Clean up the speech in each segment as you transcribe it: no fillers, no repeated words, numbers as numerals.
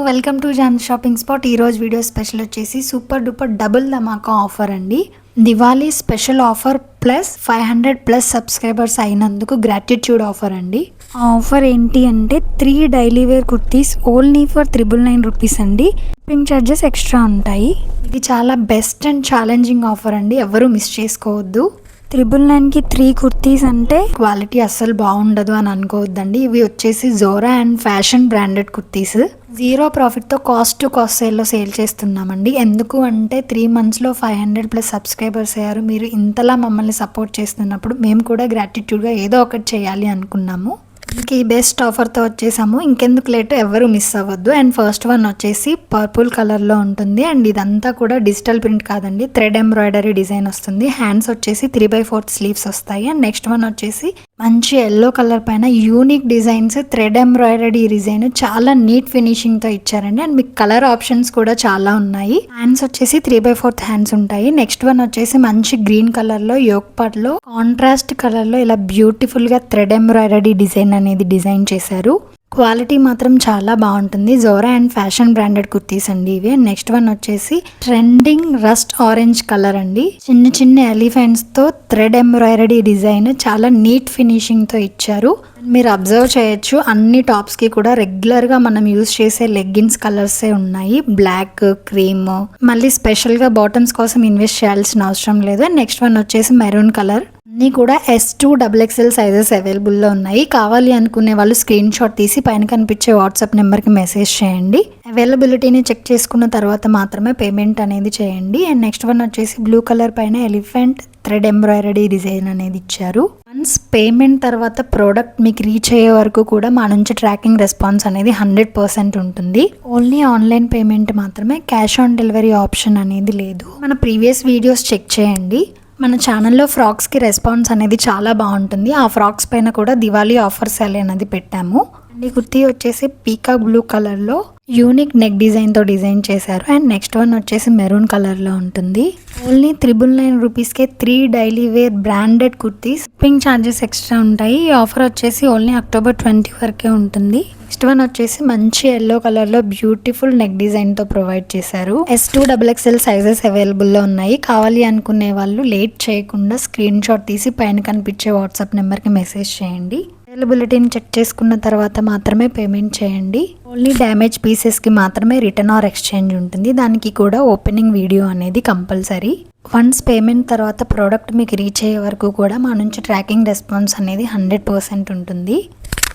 Welcome to John shopping spot. ఈరోజు video special వచ్చేసి super duper double dhamaka offer అండి. Diwali special offer plus 500+ subscribers అయినందుకు gratitude offer అండి. ఆ ఆఫర్ ఏంటి అంటే 3 daily wear kurtis only for 999 rupees అండి. షిప్పింగ్ ఛార్జెస్ ఎక్స్ట్రా ఉంటాయి. ఇది చాలా బెస్ట్ అండ్ ఛాలెంజింగ్ ఆఫర్ అండి, ఎవరు మిస్ చేసుకోవద్దు. 999కి 3 కుర్తీస్ అంటే క్వాలిటీ అస్సలు బాగుండదు అని అనుకోవద్దండి. ఇవి వచ్చేసి Zara and fashion branded kurtis. 0 ప్రాఫిట్తో కాస్ట్ టు కాస్ట్ సేల్లో సేల్ చేస్తున్నామండి. ఎందుకు అంటే 3 monthsలో 500+ సబ్స్క్రైబర్స్ అయ్యారు. మీరు ఇంతలా మమ్మల్ని సపోర్ట్ చేస్తున్నప్పుడు మేము కూడా గ్రాటిట్యూడ్గా ఏదో ఒకటి చేయాలి అనుకున్నాము. ఇంక ఈ బెస్ట్ ఆఫర్తో వచ్చేసాము. ఇంకెందుకు లేటు, ఎవరు మిస్ అవ్వద్దు. అండ్ ఫస్ట్ వన్ వచ్చేసి పర్పుల్ కలర్లో ఉంటుంది. అండ్ ఇదంతా కూడా డిజిటల్ ప్రింట్ కాదండి, థ్రెడ్ ఎంబ్రాయిడరీ డిజైన్ వస్తుంది. హ్యాండ్స్ వచ్చేసి 3/4 స్లీవ్స్ వస్తాయి. అండ్ నెక్స్ట్ వన్ వచ్చేసి మంచి ఎల్లో కలర్ పైన unique designs, thread embroidery design చాలా నీట్ ఫినిషింగ్తో ఇచ్చారండి. అండ్ మీకు కలర్ ఆప్షన్స్ కూడా చాలా ఉన్నాయి. హ్యాండ్స్ వచ్చేసి 3/4 హ్యాండ్స్ ఉంటాయి. నెక్స్ట్ వన్ వచ్చేసి మంచి గ్రీన్ కలర్లో యోక్ పార్ట్లో కాంట్రాస్ట్ కలర్లో ఇలా బ్యూటిఫుల్గా థ్రెడ్ ఎంబ్రాయిడరీ డిజైన్ అనేది డిజైన్ చేశారు. క్వాలిటీ మాత్రం చాలా బాగుంటుంది. Zora and fashion branded kurtis అండి ఇవి. నెక్స్ట్ వన్ వచ్చేసి ట్రెండింగ్ రస్ట్ ఆరెంజ్ కలర్ అండి. చిన్న చిన్న ఎలిఫెంట్స్ తో థ్రెడ్ ఎంబ్రాయిడరీ డిజైన్ చాలా నీట్ ఫినిషింగ్ తో ఇచ్చారు. మీరు అబ్జర్వ్ చేయొచ్చు, అన్ని టాప్స్ కి కూడా రెగ్యులర్ గా మనం యూజ్ చేసే లెగ్గిన్స్ కలర్సే ఉన్నాయి. బ్లాక్, క్రీమ్, మళ్ళీ స్పెషల్ గా బాటమ్స్ కోసం ఇన్వెస్ట్ చేయాల్సిన అవసరం లేదు. నెక్స్ట్ వన్ వచ్చేసి మెరూన్ కలర్. అన్నీ కూడా S2XXL సైజెస్ అవైలబుల్లో ఉన్నాయి. కావాలి అనుకునే వాళ్ళు స్క్రీన్ షాట్ తీసి పైన కనిపించే వాట్సాప్ నెంబర్కి మెసేజ్ చేయండి. అవైలబిలిటీని చెక్ చేసుకున్న తర్వాత మాత్రమే పేమెంట్ అనేది చేయండి. అండ్ నెక్స్ట్ వన్ వచ్చేసి బ్లూ కలర్ పైన ఎలిఫెంట్ థ్రెడ్ ఎంబ్రాయిడరీ డిజైన్ అనేది ఇచ్చారు. వన్స్ పేమెంట్ తర్వాత ప్రోడక్ట్ మీకు రీచ్ అయ్యే వరకు కూడా మా నుంచి ట్రాకింగ్ రెస్పాన్స్ అనేది 100% ఉంటుంది. ఓన్లీ ఆన్లైన్ పేమెంట్ మాత్రమే, క్యాష్ ఆన్ డెలివరీ ఆప్షన్ అనేది లేదు. మన ప్రీవియస్ వీడియోస్ చెక్ చేయండి. మన ఛానల్లో ఫ్రాక్స్కి రెస్పాన్స్ అనేది చాలా బాగుంటుంది. ఆ ఫ్రాక్స్ పైన కూడా దివాళీ ఆఫర్ సేల్ అనేది పెట్టాము. అండ్ ఈ కుర్తీ వచ్చేసి పీకాక్ బ్లూ కలర్లో యూనిక్ నెక్ డిజైన్తో డిజైన్ చేశారు. అండ్ నెక్స్ట్ వన్ వచ్చేసి మెరూన్ కలర్లో ఉంటుంది. ఓన్లీ 999 రూపీస్కే 3 daily wear branded kurtis. Shipping charges extra ఉంటాయి. ఈ ఆఫర్ వచ్చేసి ఓన్లీ October 20 వరకే ఉంటుంది. నెక్స్ట్ వన్ వచ్చేసి మంచి ఎల్లో కలర్లో బ్యూటిఫుల్ నెక్ డిజైన్తో ప్రొవైడ్ చేశారు. S2XXL సైజెస్ అవైలబుల్లో ఉన్నాయి. కావాలి అనుకునే వాళ్ళు లేట్ చేయకుండా స్క్రీన్ షాట్ తీసి పైన కనిపించే వాట్సాప్ నెంబర్కి మెసేజ్ చేయండి. అవైలబిలిటీని చెక్ చేసుకున్న తర్వాత మాత్రమే పేమెంట్ చేయండి. ఓన్లీ డ్యామేజ్ పీసెస్కి మాత్రమే రిటర్న్ ఆర్ ఎక్స్చేంజ్ ఉంటుంది. దానికి కూడా ఓపెనింగ్ వీడియో అనేది కంపల్సరీ. వన్స్ పేమెంట్ తర్వాత ప్రోడక్ట్ మీకు రీచ్ అయ్యే వరకు కూడా మా నుంచి ట్రాకింగ్ రెస్పాన్స్ అనేది 100% ఉంటుంది.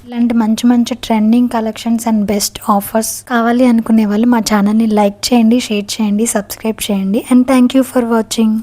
ఇలాంటి మంచి మంచి trending collections and best offers కావాలి అనుకునే వాళ్ళు మా ఛానల్ని లైక్ చేయండి, షేర్ చేయండి, సబ్స్క్రైబ్ చేయండి. And thank you for watching.